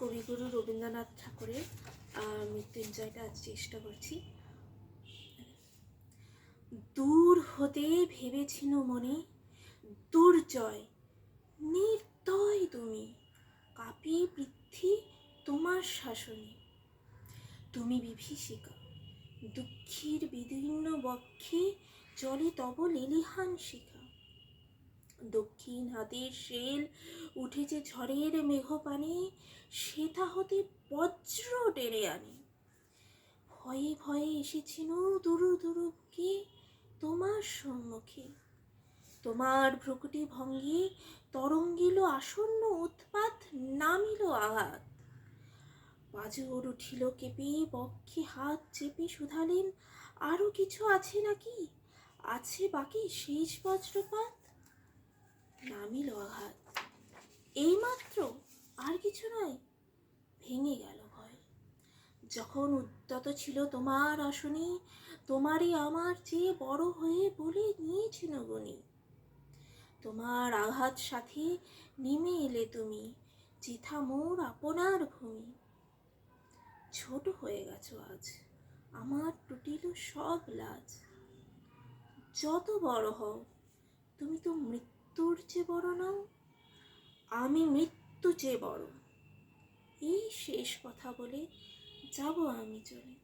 কবিগুরু রবীন্দ্রনাথ ঠাকুরের মৃত্যুঞ্জয়টা আজ চেষ্টা করছি। দূর হতে ভেবেছিল মনে, দুর্জয় নির্দয় তুমি, কাঁপিয়ে পৃথ্বী তোমার শাসনে। তুমি বিভীষিকা, দুঃখীর বিদীর্ণ বক্ষে জলে তব লেলিহান শিখা। দক্ষিণ হাতের শেল উঠেছে ঝড়ের মেঘপানে, সেথা হতে বজ্র টেনে আনে। ভয়ে ভয়ে এসেছিল দুরু দুরু বুকে তোমার সম্মুখে। তোমার ভ্রুকুটি ভঙ্গে তরঙ্গিল আসন্ন উৎপাত, নামিল আঘাত। বাজর উঠিল কেঁপে, বক্ষে হাত চেপে শুধালেন, আরো কিছু আছে নাকি? আছে বাকি শেষ বজ্রপাত? নামিল আঘাত, এইমাত্র, আর কিছু নয়। ভেঙে গেল ভয়। যখন উদ্যত ছিল তোমার আসনে, তোমারই আমার চেয়ে বড় হয়ে বলে নিয়েছিল গুণী। তোমার আঘাত সাথে নেমে এলে তুমি, যেথা মোর আপনার ভূমি। ছোট হয়ে গেছো আজ, আমার টুটিল সব লাজ। যত বড় হও, তুমি তো মৃত্যুর চেয়ে বড় নও, আমি মৃত্যু চেয়ে বড়। এই শেষ কথা বলে যাব আমি চলে।